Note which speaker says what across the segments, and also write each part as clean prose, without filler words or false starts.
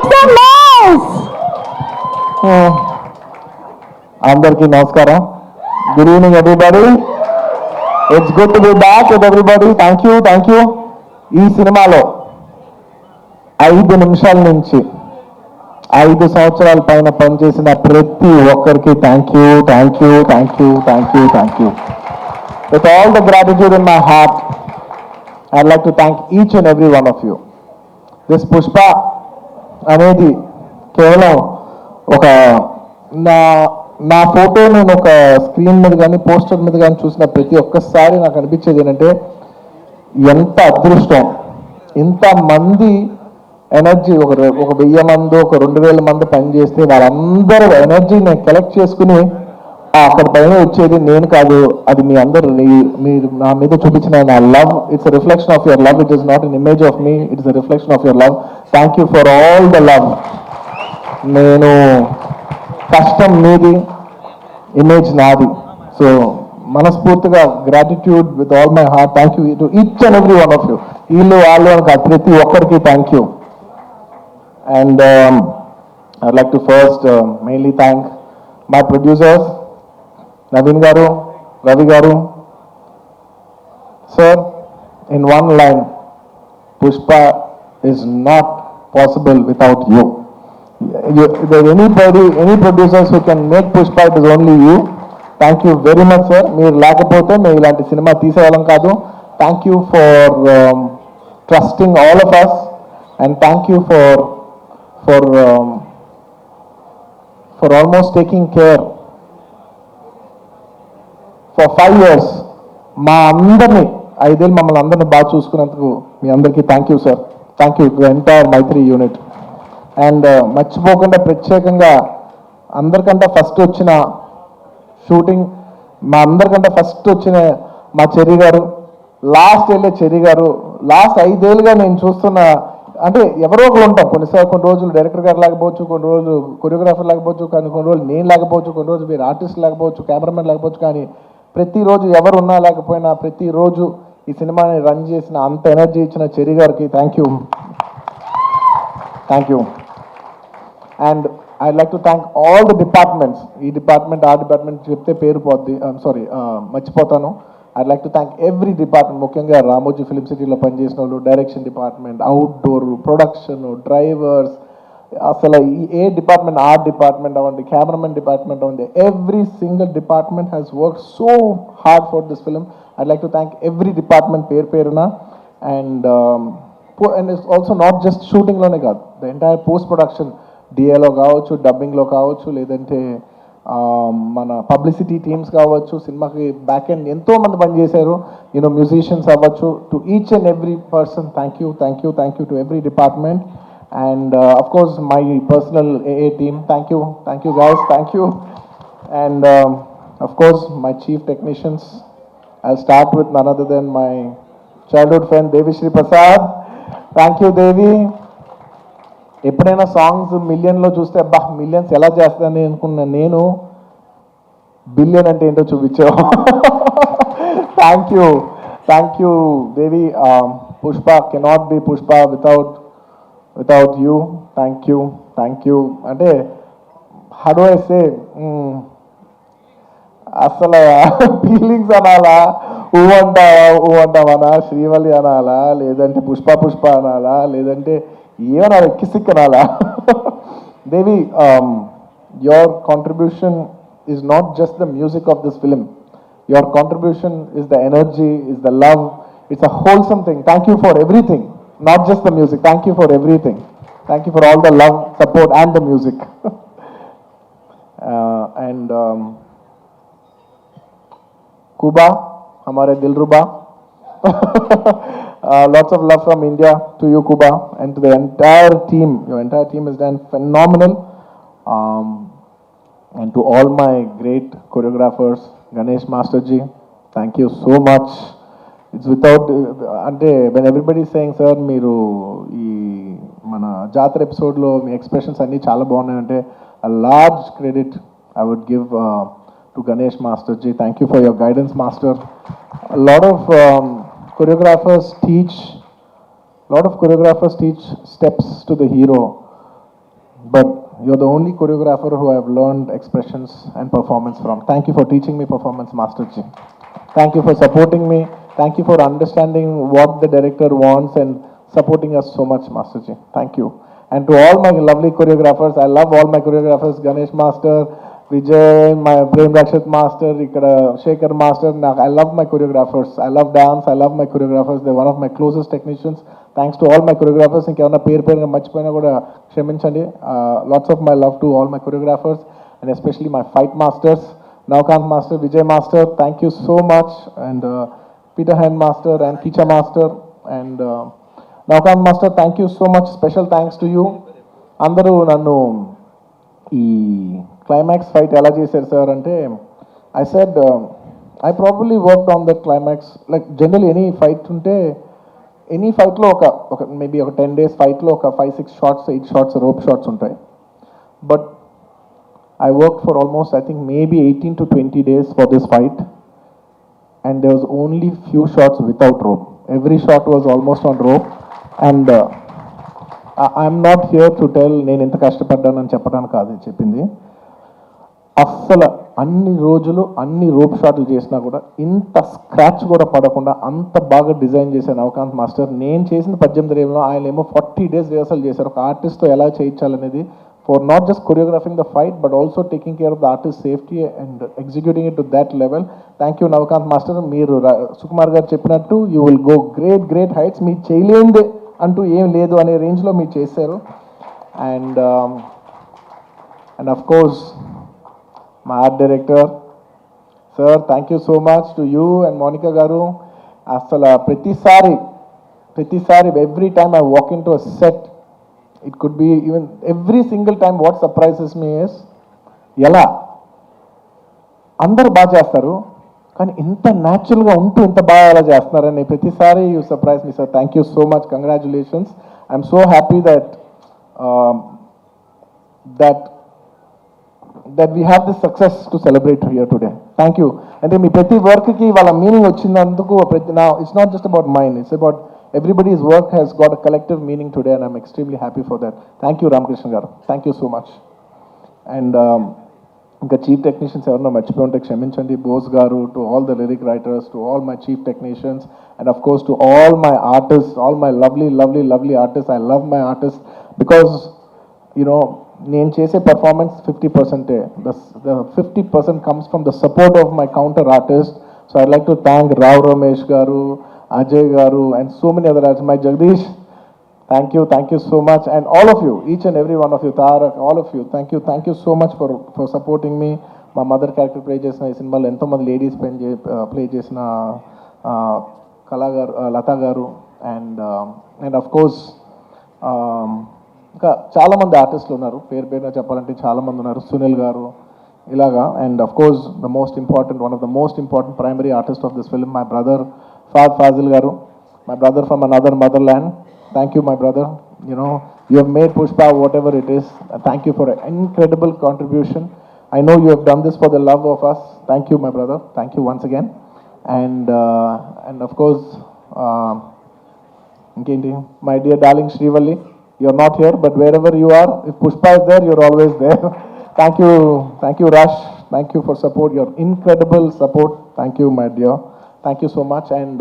Speaker 1: Make some noise!
Speaker 2: అందరికీ నమస్కారం. Good evening everybody. It's good to be back with everybody. Thank you. ఈ సినిమాలో 5 నిమిషాల నుంచి 5 సంవత్సరాల పైన పనిచేసిన ప్రతి ఒక్కరికి thank you. With all the gratitude in my heart, I'd like to thank each and every one of you. This Pushpa అనేది కేవలం ఒక నా ఫోటో నేను ఒక స్క్రీన్ మీద కానీ పోస్టర్ మీద కానీ చూసిన ప్రతి ఒక్కసారి నాకు అనిపించేది ఏంటంటే ఎంత అదృష్టం, ఇంతమంది ఎనర్జీ, ఒక 1000 మంది, ఒక 2000 మంది పనిచేస్తే వాళ్ళందరూ ఎనర్జీ నేను కలెక్ట్ చేసుకుని అక్కడ పైన వచ్చేది నేను కాదు, అది మీ అందరు మీరు నా మీద చూపించిన నా love. It's reflection of your love. It is not an image of me, it's reflection of your love. Thank you for all the love. నేను కష్టం మీది, ఇమేజ్ నాది. సో మనస్ఫూర్తిగా gratitude with all my heart. Thank you to each and every one of you. వీళ్ళు వాళ్ళు ప్రతి ఒక్కరికి thank you. And I'd like to first mainly thank my producers Naveen గారు, రవి గారు. Sir, in one line, Pushpa is not possible without you. There any producers who can make Pushpa, it is only you. Thank you very much, sir. మీరు లేకపోతే మేము ఇలాంటి సినిమా తీసేవాళ్ళం కాదు. Thank you for trusting all of us, and thank you for almost taking care for 5 years. మా అందరినీ 5 ఏళ్ళు మమ్మల్ని అందరినీ బాగా చూసుకున్నందుకు మీ అందరికీ thank you sir. Thank you to entire Mythri unit. అండ్ మర్చిపోకుండా ప్రత్యేకంగా అందరికంటే ఫస్ట్ వచ్చిన షూటింగ్, మా అందరికంటే ఫస్ట్ వచ్చిన మా చెర్రీ గారు, లాస్ట్ వెళ్ళే చెర్రీ గారు. లాస్ట్ 5 ఏళ్ళుగా నేను చూస్తున్న, అంటే ఎవరో ఒకరు ఉంటాం, కొన్ని రోజులు డైరెక్టర్ గారు లేకపోవచ్చు, కొన్ని రోజులు కొరియోగ్రాఫర్ లేకపోవచ్చు, కానీ కొన్ని రోజులు నేను లేకపోవచ్చు, కొన్ని రోజులు మీరు ఆర్టిస్ట్ లేకపోవచ్చు, కెమెరామెన్ లేకపోవచ్చు, కానీ ప్రతిరోజు ఎవరు ఉన్నా లేకపోయినా ప్రతిరోజు ఈ సినిమాని రన్ చేసిన, అంత ఎనర్జీ ఇచ్చిన చెర్రీ గారికి thank you. And I'd like to thank all the departments. ఈ డిపార్ట్మెంట్, ఆ డిపార్ట్మెంట్ చెప్తే పేరు పోద్ది, మర్చిపోతాను. I'd like to thank every department, ముఖ్యంగా రామోజీ ఫిలిం సిటీలో పనిచేసిన వాళ్ళు, direction department, outdoor, production, drivers, అసలు ఏ డిపార్ట్మెంట్, ఆర్ట్ డిపార్ట్మెంట్ అవ్వండి, కెమెరామెన్ డిపార్ట్మెంట్ అవ్వండి, every single department has work so hard for this film. I'd like to thank every department పేరున. And it's also not just షూటింగ్లోనే కాదు, the entire post production, డిఏలో కావచ్చు, డబ్బింగ్లో కావచ్చు, లేదంటే మన పబ్లిసిటీ టీమ్స్ కావచ్చు, సినిమాకి బ్యాక్ ఎండ్ ఎంతోమంది పనిచేశారు, మ్యూజిషియన్స్ అవ్వచ్చు. To each and every person thank you to every department. And of course my personal AA team, thank you guys, thank you. And of course my chief technicians, I'll start with none other than my childhood friend Devi Shri Prasad. Thank you Devi. ఎప్పుడైనా songs మిలియన్లో చూస్తే అబ్బా millions ఎలా చేస్తానని అనుకున్నా నేను, billion అంటే ఏంటో చూపించావు. Thank you Devi. Pushpa cannot be Pushpa without you. Thank you. అంటే how do I say, అసలు ఫీలింగ్స్ అనాలా, ఊ అంటామనా, శ్రీవల్లి అనాలా, లేదంటే పుష్ప అనాలా, లేదంటే ఏమనాలి, కిసిక్ అనాలా. దేవి, your contribution is not just the music of this film. Your contribution is the energy, is the love. It's a wholesome thing. Thank you for everything. Not just the music, thank you for everything. Thank you for all the love, support and the music. And Kuba, hamare Dilruba. Lots of love from India to you, Kuba, and to the entire team. Your entire team has done phenomenal. And to all my great choreographers, Ganesh Masterji, thank you so much. It's without, అంటే when everybody is saying, sir మీరు ఈ మన జాతర ఎపిసోడ్లో మీ expressions అన్నీ చాలా బాగున్నాయంటే, a large credit I would give to Ganesh Masterji. Thank you for your guidance, Master. A lot of choreographers teach steps to the hero. but you're the only choreographer who I've learned expressions and performance from. Thank you for teaching me performance, Master Ji. Thank you for supporting me. Thank you for understanding what the director wants and supporting us so much, Master Ji. Thank you. And to all my lovely choreographers, I love all my choreographers, Ganesh Master, Vijay, my Prem Rakshat Master, Ikkada Shekhar Master. I love my choreographers. I love dance. I love my choreographers. They're one of my closest technicians. Thanks to all my choreographers. ఇంకేమన్నా పేరుగా మర్చిపోయినా కూడా క్షమించండి. Lots of my love to all my choreographers and especially my fight masters, Navakanth master, Vijay master, thank you so much. And Peter Hein master and Kecha master and Navakanth master, thank you so much. Special thanks to you. అందరూ నన్ను ఈ climax fight ఎలా చేశారు sir అంటే, I said I probably worked on that climax. Like general any fight ఉంటే any ఫైట్లో ఒక maybe ఒక 10 days ఫైట్లో ఒక 5-6 shots 8 shots రోప్ షాట్స్ ఉంటాయి. But I work for almost I think maybe 18 to 20 days for this fight and there was only few shots without rope. Every shot was almost on rope. And I'm not here to tell నేను ఎంత కష్టపడ్డానని చెప్పడానికి కాదు చెప్పింది. అస్సలు అన్ని రోజులు అన్ని rope షాట్లు చేసినా కూడా ఇంత స్క్రాచ్ కూడా పడకుండా అంత బాగా డిజైన్ చేశాను నవకాంత్ మాస్టర్. నేను చేసిన 18 ఏళ్ళలో ఆయన ఏమో 40 days రిహర్సల్ చేశారు ఒక ఆర్టిస్ట్తో ఎలా చేయించాలనేది, for not just choreographing the fight but also taking care of the artist safety and executing it to that level. Thank you Navakanth master. మీరు సుకుమార్ గారు చెప్పినట్టు you will go great heights. మీరు చేయలేందే అంటూ ఏం లేదు అనే రేంజ్లో మీరు చేశారు. And of course my art director, sir, thank you so much to you and Monica garu. Asala pratisari every time I walk into a set, it could be even every single time what surprises me is ela andaru baa chestaru కానీ ఇంత న్యాచురల్గా ఉంటూ ఇంత బాగా ఎలా చేస్తున్నారని ప్రతిసారి you surprise me sir. Thank you so much. Congratulations. I'm so happy that we have this success to celebrate here today. Thank you. అంటే మీ ప్రతి వర్క్కి వాళ్ళ మీనింగ్ వచ్చినందుకు now it's not just about mine, it's about everybody's work has got a collective meaning today and I'm extremely happy for that. Thank you Ramakrishna garu. Thank you so much. And ఇంకా chief technicians ఎవరన్నా మర్చిపోయి ఉంటే క్షమించండి. బోస్ గారు, to all the lyric writers, to all my chief technicians and of course to all my artist, all my lovely artist. I love my artist because you know నేను చేసే performance 50%. The 50% comes from the support of my counter artists. So I'd like to thank Rao Ramesh garu, Ajay garu and so many other artists. My Jagdish, thank you so much. And all of you, each and every one of you, Tarak, all of you, thank you so much for supporting me. My mother character play chesina ee cinema lo ento mandi ladies play chesina Kala garu, Lata garu and of course ఇంకా చాలామంది ఆర్టిస్టులు ఉన్నారు, పేరుగా చెప్పాలంటే చాలామంది ఉన్నారు. సునీల్ గారు ఇలాగా. And of course one of the most important primary artist of this film my brother Fazil గారు, my brother from another mother land. Thank you my brother. You have made Pushpa whatever it is. Thank you for an incredible contribution. I know you have done this for the love of us. Thank you my brother. Thank you once again. And of course my dear darling Srivalli, you're not here, but wherever you are, if Pushpa is there, you're always there. Thank you Rush. Thank you for support, your incredible support. Thank you my dear. Thank you so much. And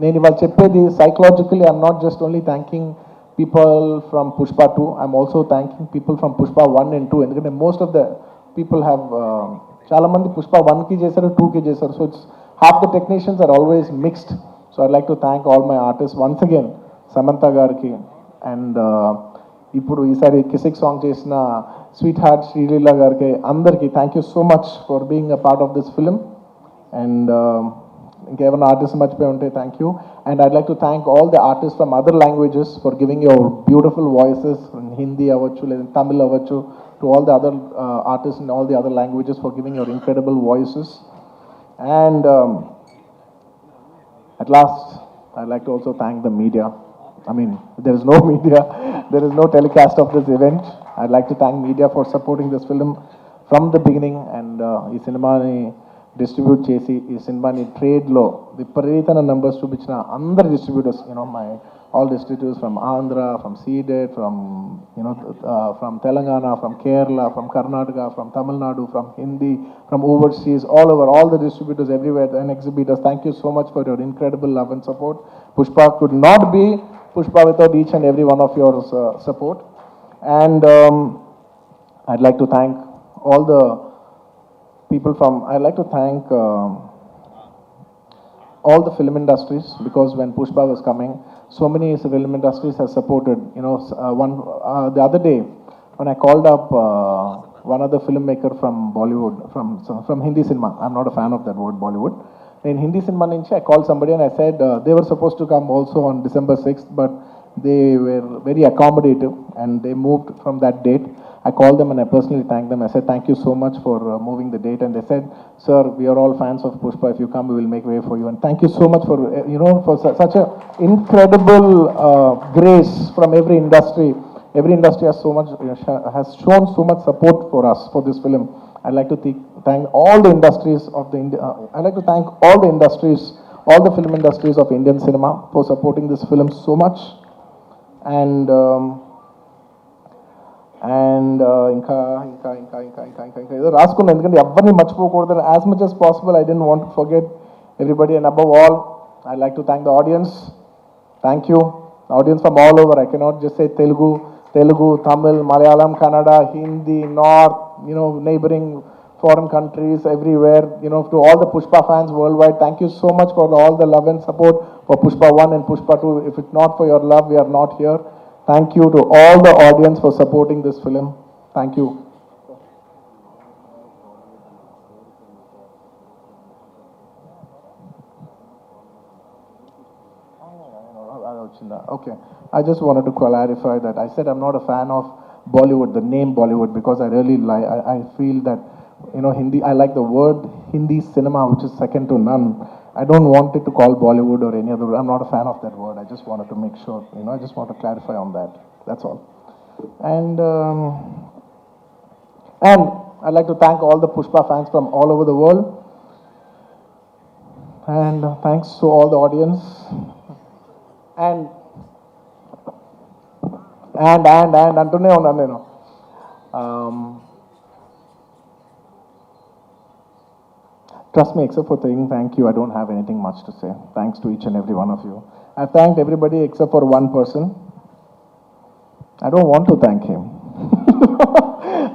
Speaker 2: నేను ఇవాళ చెప్పేది psychologically, I'm not just only thanking people from Pushpa 2, I'm also thanking people from Pushpa 1 and 2. ఎందుకంటే most of the people have చాలా మంది Pushpa 1కి చేశారు, 2కి చేశారు. So it's half the technicians are always mixed. So I'd like to thank all my artists once again. Samantha గారికి and ఇప్పుడు ఈసారి కిసిక్ సాంగ్ చేసిన స్వీట్ హార్ట్ శ్రీలీల గారికి అందరికీ thank you so much for being a part of this film. And ఇంకేమైనా artist మర్చిపోయి ఉంటే thank you. And I'd like to thank all the artist from other languages for giving your beautiful voices. Hindi అవ్వచ్చు లేదా తమిళ్ అవ్వచ్చు. To all the other artist in all the other languages for giving your incredible voices. And at last I'd like to also thank the media. I mean, there is no media, there is no telecast of this event. I'd like to thank media for supporting this film from the beginning. And ee cinema ni distribute chesi ee cinema ni trade lo viparitana numbers chupinchina andaru distributors, my all distributors from Andhra, from CDED, from from Telangana, from Kerala, from Karnataka, from Tamil Nadu, from Hindi, from overseas, all over, all the distributors everywhere and exhibitors. Thank you so much for your incredible love and support. Pushpa could not be Pushpa without each and every one of your support. And I'd like to thank all the people from, I'd like to thank all the film industries, because when Pushpa was coming, so many film industries have supported. The other day, when I called up one other filmmaker from Bollywood, from Hindi cinema, I'm not a fan of that word Bollywood. In Hindi cinema, I called somebody and I said they were supposed to come also on December 6th, but they were very accommodative and they moved from that date. I called them and I personally thanked them. I said, thank you so much for moving the date. And they said, sir, we are all fans of Pushpa. If you come, we will make way for you. And thank you so much for, for such a incredible grace from every industry. Every industry has so much, has shown so much support for us, for this film. I'd like to thank all the industries of the, I'd like to thank all the industries, all the film industries of Indian cinema for supporting this film so much. And ఇంకా ఏదో రాసుకున్నాను, ఎందుకంటే ఎవరిని మర్చిపోకూడదు. As much as possible I didn't want to forget everybody, and above all I'd like to thank the audience. Thank you, the audience from all over. I cannot just say Telugu, Tamil, Malayalam, Kannada, Hindi, North, neighboring foreign countries, everywhere, to all the Pushpa fans worldwide, thank you so much for all the love and support for Pushpa 1 and Pushpa 2. If it's not for your love, we are not here. Thank you to all the audience for supporting this film. Thank you. Okay, I just wanted to clarify that I said I'm not a fan of Bollywood, the name Bollywood, because I really like, I feel that, Hindi, I like the word Hindi cinema, which is second to none. I don't want it to call Bollywood or any other word. I'm not a fan of that word. I just wanted to make sure, I just want to clarify on that. That's all. And I'd like to thank all the Pushpa fans from all over the world. And thanks to all the audience. And అంటూనే ఉన్నాను నేను. Trust me, except for saying thank you, I don't have anything much to say. Thanks to each and every one of you. I've thanked everybody except for one person. I don't want to thank him.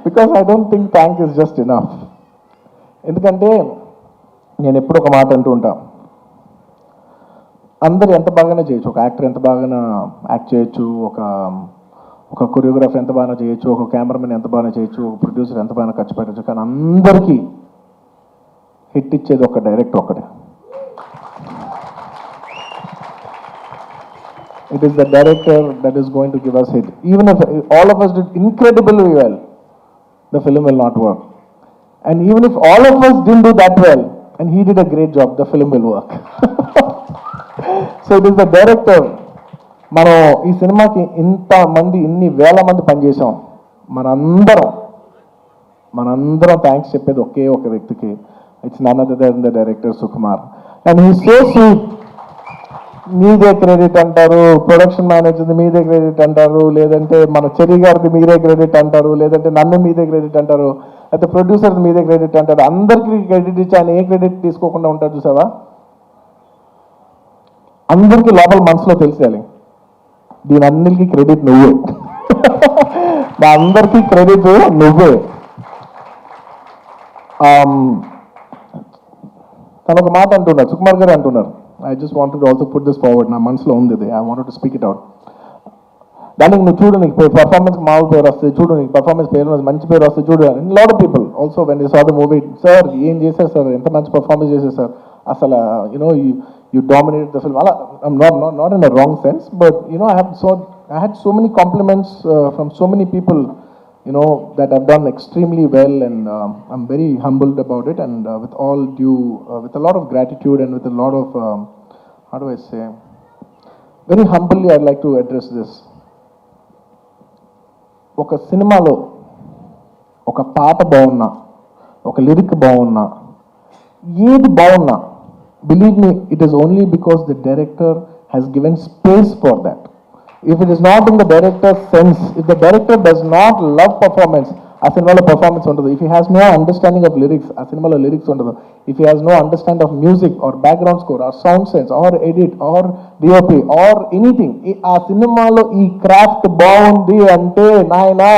Speaker 2: Because I don't think thank is just enough. ఎందుకంటే నేను ఎప్పుడు ఒక మాట అంటూ ఉంటా, అందరు ఎంత బాగానే చేయొచ్చు, ఒక యాక్టర్ ఎంత బాగానే యాక్ట్ చేయొచ్చు, ఒక కొరియోగ్రాఫర్ ఎంత బాగా చేయొచ్చు, ఒక కెమెరామెన్ ఎంత బాగా చేయొచ్చు, ఒక ప్రొడ్యూసర్ ఎంత బాగా ఖర్చు పెట్టచ్చు, కానీ అందరికీ హిట్ ఇచ్చేది ఒక డైరెక్టర్ ఒకటే. It is the director that is going to give us hit. Even if all of us did incredibly well, the film will not work. And even if all of us didn't do that well, and he did a great job, the film will work. So it is the director. మనం ఈ సినిమాకి ఇన్ని వేల మంది పనిచేసాం, మనందరం thanks చెప్పేది ఒకే ఒక వ్యక్తికి. It's none other then the director Sukumar. And he so sweet. మీదే క్రెడిట్ అంటారు, ప్రొడక్షన్ మేనేజర్ది మీదే క్రెడిట్ అంటారు, లేదంటే మన చెరి గారిది మీదే క్రెడిట్ అంటారు, లేదంటే నన్ను మీదే క్రెడిట్ అంటారు, అయితే ప్రొడ్యూసర్ది మీదే క్రెడిట్ అంటారు. అందరికీ క్రెడిట్ ఇచ్చి ఆయన ఏ క్రెడిట్ తీసుకోకుండా ఉంటారు చూసావా. అందరికీ లోపల మనసులో తెలిసేయాలి, దీని అన్నిటికీ క్రెడిట్ నువ్వే, నా అందరికీ క్రెడిట్ నువ్వే. తను ఒక మాట అంటున్నారు, సుకుమార్ గారు అంటున్నారు, I just wanted to also put this forward, నా మనసులో ఉంది ఇది, I wanted to speak it out. దానికి నువ్వు చూడు, నీకు పర్ఫార్మెన్స్ మామూలు పేరు వస్తుంది చూడు, నీకు పర్ఫార్మెన్స్ పేరు మంచి పేరు వస్తుంది చూడు. Lot of people also when they saw the movie, sir ఏం చేశారు సార్, ఎంత మంచి పర్ఫార్మెన్స్ చేశారు సార్, అసలు you dominated the film. I'm not in a wrong sense, but I had so many compliments from so many people, that I've done extremely well, and I'm very humbled about it, and with all due, with a lot of gratitude and with a lot of, how do I say, very humbly I'd like to address this. ఒక సినిమాలో ఒక పాట బాగున్నా, ఒక lyric బాగున్నా, ఏది బాగున్నా, believe me, it is only because the director has given space for that. If it is not in the director's sense, if the director does not love performance, ఆ సినిమాలో పర్ఫార్మెన్స్ ఉండదు. If he has no understanding of lyrics, ఆ సినిమాలో lyrics ఉండదు. If he has no understand of music or background score or sound sense or edit or DOP or anything, ఆ సినిమాలో ఈ craft బాగుంది అంటే నాయనా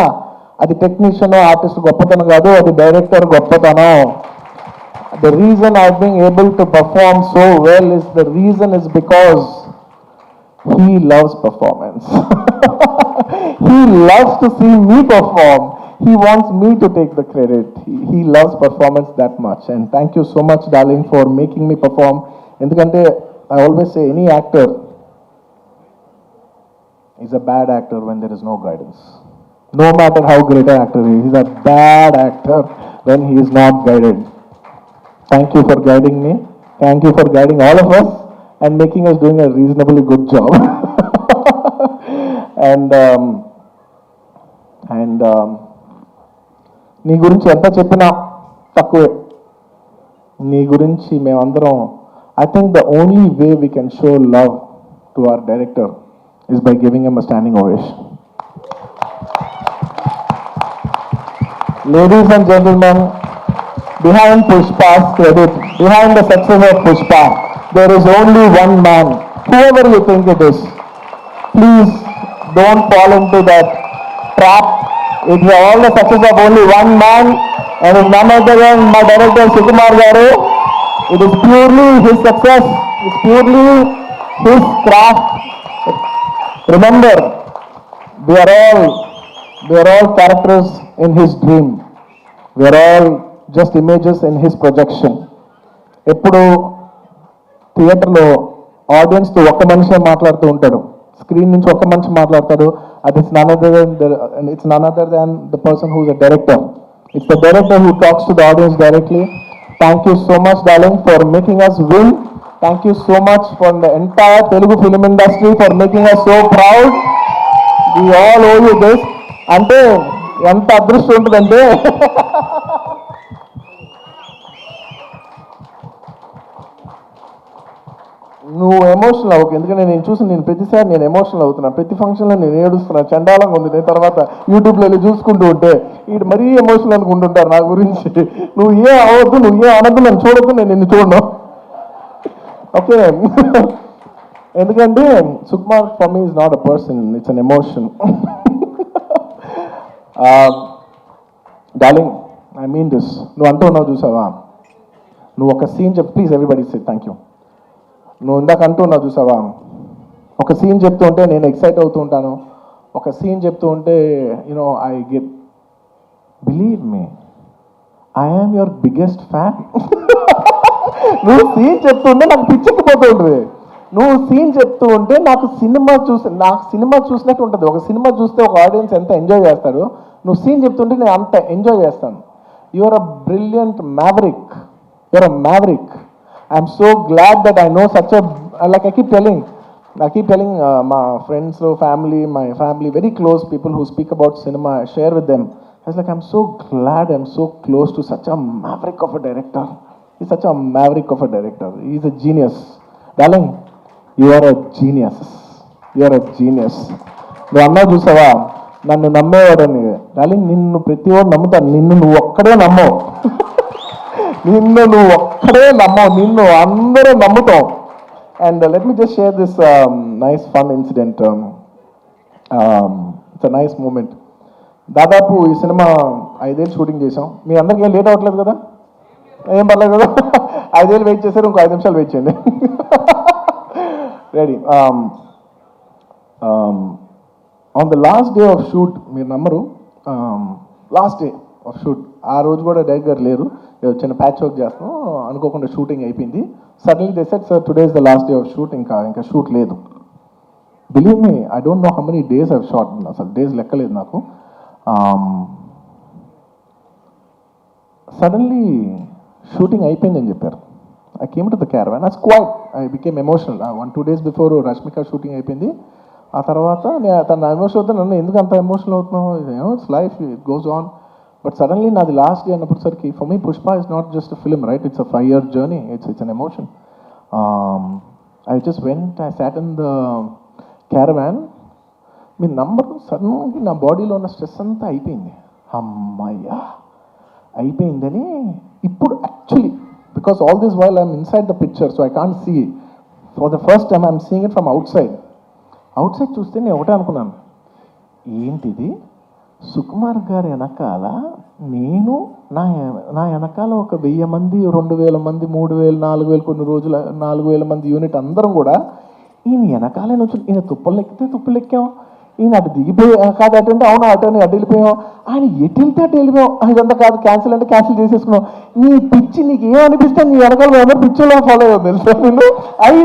Speaker 2: అది టెక్నీషియన్ ఆర్టిస్ట్ గొప్పతనం కాదు, అది డైరెక్టర్ గొప్పతనం. The reason I've been able to perform so well is the reason is because he loves performance. He loves to see me perform. He wants me to take the credit. He loves performance that much. And thank you so much, darling, for making me perform. Endukante I always say any actor is a bad actor when there is no guidance. No matter how great an actor is, he's a bad actor when he is not guided. Thank you for guiding me. Thank you for guiding all of us and making us doing a reasonably good job. and నీ గురించి ఎంత చెప్పినా తక్కువే. నీ గురించి మేమందరం, I think the only way we can show love to our director is by giving him a standing ovation. Ladies and gentlemen, behind Pushpa's credit, behind the success of Pushpa, there is only one man. Whoever you think it is, please don't fall into that trap. It is all the success of only one man, and it's none other than my director Sukumar Garu. It is purely his success. It's purely his craft. Remember, we are all characters in his dream. We are all just images in his projection. ఎప్పుడు థియేటర్లో ఆడియన్స్తో ఒక్క మనిషే మాట్లాడుతూ ఉంటాడు, screen నుంచి ఒక్క మనిషి మాట్లాడతాడు. అది it's none other than the person who is a director. It's the director who talks to the audience directly. Thank you so much darling for making us win. Thank you so much for the entire Telugu film industry for making us so proud. We all owe you this. అంటే ఎంత అదృష్టం ఉంటుందంటే నువ్వు emotional అవ్వకు. ఎందుకంటే నేను ప్రతిసారి నేను ఎమోషనల్ అవుతున్నా. ప్రతి ఫంక్షన్లో నేను ఏడుస్తున్నా, చండాలంగా ఉంది. నేను తర్వాత యూట్యూబ్లో వెళ్ళి చూసుకుంటూ ఉంటే వీడు మరీ ఎమోషనల్ అనుకుంటుంటారు నా గురించి. నువ్వు ఏం అవ్వద్దు, నువ్వు ఏం అనద్దు, నన్ను చూడద్దు, నేను నిన్ను చూడను, ఓకే? ఎందుకంటే Sukumar for me is not a person, it's an emotion. Darling, I mean this. నువ్వు అంటూ ఉన్నావు చూసావా, నువ్వు ఒక సీన్ చెప్పు. Please everybody say thank you. నువ్వు ఇందాక అంటున్నావు చూసావా, ఒక సీన్ చెప్తూ ఉంటే నేను ఎక్సైట్ అవుతూ ఉంటాను. ఒక సీన్ చెప్తూ ఉంటే you know I get, believe me, I am your biggest fan. నువ్వు సీన్ చెప్తుంటే నాకు పిచ్చెక్కిపోతూ ఉంటుంది. నువ్వు సీన్ చెప్తూ ఉంటే నాకు సినిమా చూసినట్టు ఉంటుంది. ఒక సినిమా చూస్తే ఒక ఆడియన్స్ ఎంత ఎంజాయ్ చేస్తారు, నువ్వు సీన్ చెప్తుంటే నేను అంత ఎంజాయ్ చేస్తాను. Your a brilliant maverick. Your a maverick. I'm so glad that I know such a, like I keep telling my friends, my family, very close people who speak about cinema, I share with them. I was like, I'm so glad I'm so close to such a maverick of a director. He's such a maverick of a director. He's a genius. Darling, you are a genius. You are a genius. నువ్వు అన్నా చూసావా, నన్ను నమ్మేవాడని. Darling, నిన్ను ప్రతి వాడు నమ్ముతాను, నిన్ను నువ్వు ఒక్కడే నమ్మవు. నిన్ను నువ్వు ఒక్కడే నమ్మవు, నిన్ను అందరూ నమ్ముతాం. And let me just share this nice fun incident. It's a nice moment. దాదాపు ఈ సినిమా 5 ఏళ్ళు షూటింగ్ చేసాం. మీ అందరికీ ఏం లేట్ అవ్వట్లేదు కదా, ఏం పర్లేదు కదా? 5 ఏళ్ళు వెయిట్ చేశారు, ఇంకో 5 నిమిషాలు వెయిట్ చేయండి. Ready. On the last day of shoot, మీరు నమ్మరు, లాస్ట్ డే ఆఫ్ షూట్, ఆ రోజు కూడా డైరెక్టర్ గారు లేరు, చిన్న ప్యాచ్ వర్క్ చేస్తాం అనుకోకుండా షూటింగ్ అయిపోయింది. Suddenly they said, sir today is the last day of shoot, ఇంకా షూట్ లేదు. Believe me, I don't know how many days I've shot, అసలు డేస్ లెక్కలేదు నాకు. సడన్లీ షూటింగ్ అయిపోయిందని చెప్పారు. I came to the caravan, I was quite, I became emotional. 1-2 days before Rashmika shooting అయిపోయింది. ఆ తర్వాత తన ఎమోషన్ అవుతా, నన్ను ఎందుకు అంత ఎమోషనల్ అవుతున్నావు, it's life, it goes on. But suddenly నాది లాస్ట్ డే అన్నప్పటిసరికి, for me Pushpa is not just a film, right? It's a 5-year journey, it's an emotion. I just went, I sat in the caravan. మీ number సడన్గా నా బాడీలో ఉన్న stress అంతా అయిపోయింది. అమ్మయ్యా అయిపోయిందని ఇప్పుడు actually because all this while I'm inside the picture so I can't see for the first time I'm seeing it from outside చూస్తే నేను ఒకటే అనుకున్నాను, ఏంటిది సుకుమార్ గారి వెనకాల నేను నా వెనకాల ఒక 1000 మంది 2000 మంది 3000 4000 కొన్ని రోజులు 4000 మంది యూనిట్ అందరం కూడా ఈయన వెనకాలే నుంచి ఈయన తుప్పలు ఎక్కితే తుప్పలు ఎక్కాం, ఈయన అటు దిగిపోయి కాదు అటు అంటే అవును అటు అని అటు వెళ్ళిపోయాం, ఆయన ఎటు వెళ్తే అటు వెళ్ళిపోయాం, ఇదంతా కాదు క్యాన్సిల్ అంటే క్యాన్సిల్ చేసేసుకున్నాం. నీ పిచ్చి నీకు ఏమనిపిస్తే నీ వెనకాల అందరూ పిచ్చిలో ఫాలో అయ్యావు తెలుసా. నేను 5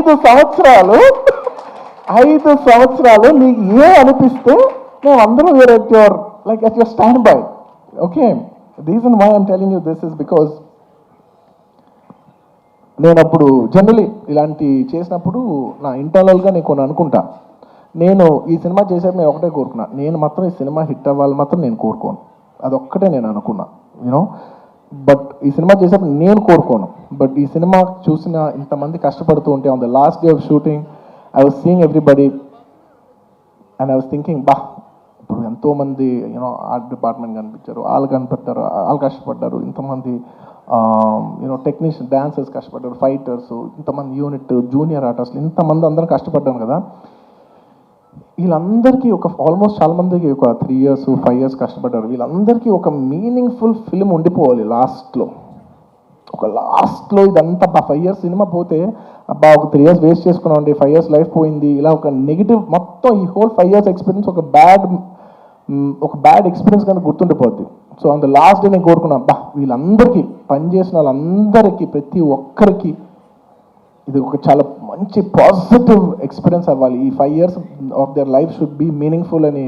Speaker 2: సంవత్సరాలు నీకు ఏ అనిపిస్తే మేము అందరూ were at your like at your stand by. Okay, reason why I'm telling you this is because నేను అప్పుడు జనరలీ ఇలాంటి చేసినప్పుడు నా ఇంటర్నల్గా నేను కొన్ని అనుకుంటా. నేను ఈ సినిమా చేసేప్పుడు నేను ఒకటే కోరుకున్నా, నేను మాత్రం ఈ సినిమా హిట్ అవ్వాలి మాత్రం నేను కోరుకోను, అదొక్కటే నేను అనుకున్నా యూనో. బట్ ఈ సినిమా చేసేప్పుడు నేను కోరుకోను, బట్ ఈ సినిమా చూసిన ఇంతమంది కష్టపడుతూ ఉంటే on the last day of shooting I was seeing everybody and I was thinking బా ఇప్పుడు ఎంతోమంది యూనో ఆర్ట్ డిపార్ట్మెంట్ కనిపించారు, వాళ్ళు కనిపెట్టారు, వాళ్ళు కష్టపడ్డారు, ఇంతమంది యూనో టెక్నీషియన్ డాన్సర్స్ కష్టపడ్డారు, ఫైటర్స్, ఇంతమంది యూనిట్ జూనియర్ ఆర్టిస్టులు ఇంతమంది అందరం కష్టపడ్డాను కదా. వీళ్ళందరికీ ఆల్మోస్ట్ చాలా మందికి ఒక 3 years 5 years కష్టపడ్డారు. వీళ్ళందరికీ ఒక మీనింగ్ఫుల్ ఫిల్మ్ ఉండిపోవాలి లాస్ట్లో ఇదంతా 5 years సినిమా పోతే అబ్బా ఒక 3 years వేస్ట్ చేసుకున్నామండి, 5 years లైఫ్ పోయింది, ఇలా ఒక నెగిటివ్ మొత్తం ఈ హోల్ 5 years ఎక్స్పీరియన్స్ ఒక బ్యాడ్ ఎక్స్పీరియన్స్ కనుక గుర్తుండిపోద్ది. సో అంత లాస్ట్ డే నేను కోరుకున్నా అబ్బా వీళ్ళందరికీ పనిచేసిన వాళ్ళందరికీ ప్రతి ఒక్కరికి ఇది ఒక చాలా మంచి పాజిటివ్ ఎక్స్పీరియన్స్ అవ్వాలి, ఈ 5 years of their life should be meaningful అని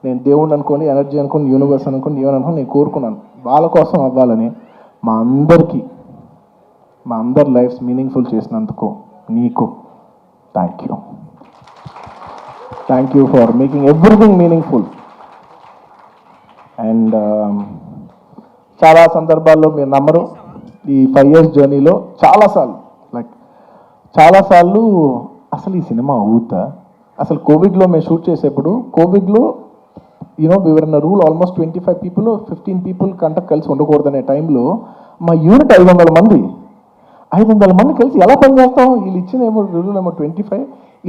Speaker 2: నేను దేవుడిని అనుకోండి, ఎనర్జీ అనుకోండి, యూనివర్స్ అనుకోండి, ఏమని అనుకోండి నేను కోరుకున్నాను. వాళ్ళ కోసం అవ్వాలని మా అందరి లైఫ్స్ మీనింగ్ఫుల్ చేసినందుకు నీకు thank you for making everything meaningful. And చాలా సందర్భాల్లో మీరు నమ్మరు, ఈ 5 years జర్నీలో చాలాసార్లు అసలు ఈ సినిమా అవుతా, అసలు కోవిడ్లో మేము షూట్ చేసేప్పుడు కోవిడ్లో you know we were in rule almost 25 people 15 people కంట కలిసి ఉండకూడదనే టైంలో మా యూనిట్ 500 మంది కలిసి ఎలా పనిచేస్తాం, వీళ్ళు ఇచ్చిన రూల్ 25.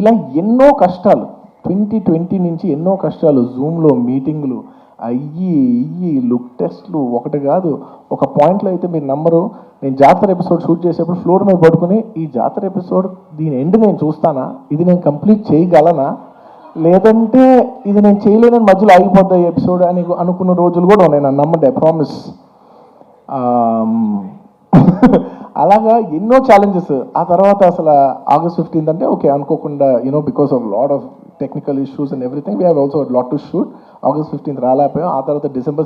Speaker 2: ఇలా ఎన్నో కష్టాలు 2020 నుంచి ఎన్నో కష్టాలు, జూమ్లో మీటింగ్లు అయ్యి లుక్ టెస్ట్లు ఒకటి కాదు. ఒక పాయింట్లో అయితే మీరు నమ్మరు, నేను జాతర ఎపిసోడ్ షూట్ చేసేప్పుడు ఫ్లోర్ మీద పడుకుని ఈ జాతర ఎపిసోడ్ దీని ఎండ్ నేను చూస్తానా, ఇది నేను కంప్లీట్ చేయగలనా, లేదంటే ఇది నేను చేయలేనని మధ్యలో ఆగిపోద్దా ఈ ఎపిసోడ్ అని అనుకున్న రోజులు కూడా ఉన్నాయి. నన్ను నమ్మండి, ఐ ప్రామిస్. అలాగా ఎన్నో ఛాలెంజెస్. ఆ తర్వాత అసలు August 15th అంటే ఓకే అనుకోకుండా you know because of lot of technical issues and everything we have also lot to shoot. August 15th రాలేకపోయాం. ఆ తర్వాత December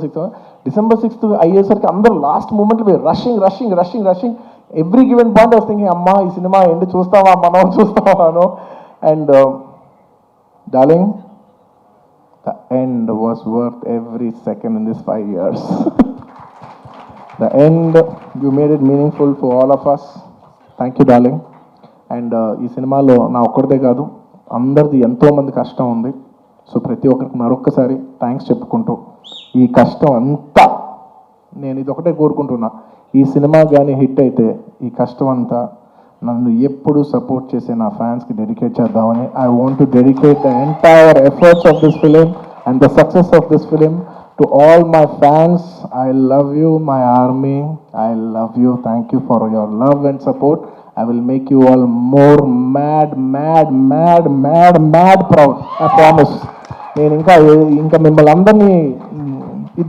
Speaker 2: 6th అయ్యేసరికి అందరూ లాస్ట్ మూమెంట్లో rushing every given point I was thinking అమ్మా ఈ సినిమా ఎండ్ చూస్తావా మనం చూస్తావాను. And darling, the end was worth every second in this 5 years. The end, you made it meaningful for all of us. Thank you, darling. And ఈ సినిమాలో నా ఒక్కడిదే కాదు, అందరిది ఎంతోమంది కష్టం ఉంది. సో ప్రతి ఒక్కరికి మరొక్కసారి థ్యాంక్స్ చెప్పుకుంటూ, ఈ కష్టం అంతా నేను ఇది ఒకటే కోరుకుంటున్నా, ఈ సినిమా కానీ హిట్ అయితే ఈ కష్టం అంతా నన్ను ఎప్పుడు సపోర్ట్ చేసే నా ఫ్యాన్స్కి డెడికేట్ చేద్దామని. I want to dedicate the entire efforts of this film and the success of this film to all my fans. I love you, my army. I love you. Thank you for your love and support. I will make you all more mad proud. I promise. నేను ఇంకా మిమ్మల్ని అందరినీ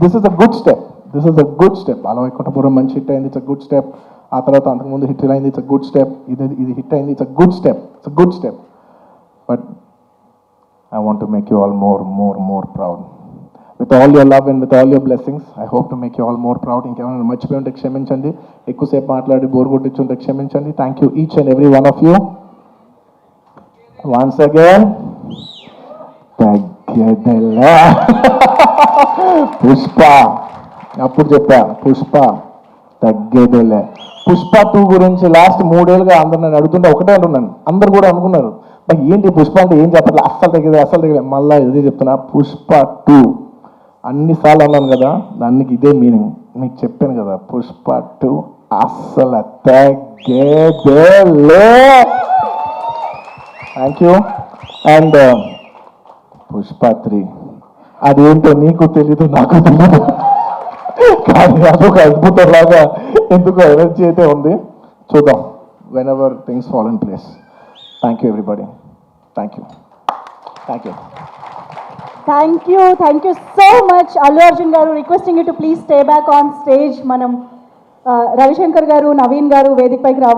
Speaker 2: this is a good step. Ala Vaikunthapuram మంచి hit అయింది, it's a good step. ఆ తర్వాత అంతకుముందు hit అయింది, ఇట్స్ అ గుడ్ స్టెప్. ఇది హిట్ అయింది, it's a good step. But I want to make you all more proud. With all your love and with all your blessings, I hope to make you all more proud. ఇంకేమైనా మర్చిపోయి ఉంటే క్షమించండి, ఎక్కువసేపు మాట్లాడి bore కొట్టించుంటే క్షమించండి. Thank you each and every one of you. Once again తగ్గేదెలా పుష్ప, అప్పుడు చెప్పా పుష్ప తగ్గేదెలే. పుష్ప 2 గురించి లాస్ట్ 3 ఏళ్ళుగా అందరు నన్ను అడుగుతుంటే ఒకటే అంటున్నాను, అందరు కూడా అనుకున్నారు మరి ఏంటి పుష్ప అంటే ఏం చెప్పట్లేదు, అస్సలు తగ్గదు మళ్ళీ ఇదే చెప్తున్నా, పుష్ప 2 అన్నిసార్లు అన్నాను కదా, దానికి ఇదే మీనింగ్, మీకు చెప్పాను కదా, పుష్ప 2 అస్సలు తగ్గేదేలే. Thank you. అండ్ పుష్ప 3 అదేంటో నీకు తెలీదు, నాకు తెలీదు, కానీ అదొక అద్భుతంలాగా ఎందుకో ఎనర్జీ అయితే ఉంది. చూద్దాం, whenever things fall in place. Thank you everybody. Thank you.
Speaker 1: Thank you so much Allu Arjun గారు. Requesting you to please stay back on stage. మనం రవిశంకర్ గారు, నవీన్ గారు వేదికపైకి రావాలి.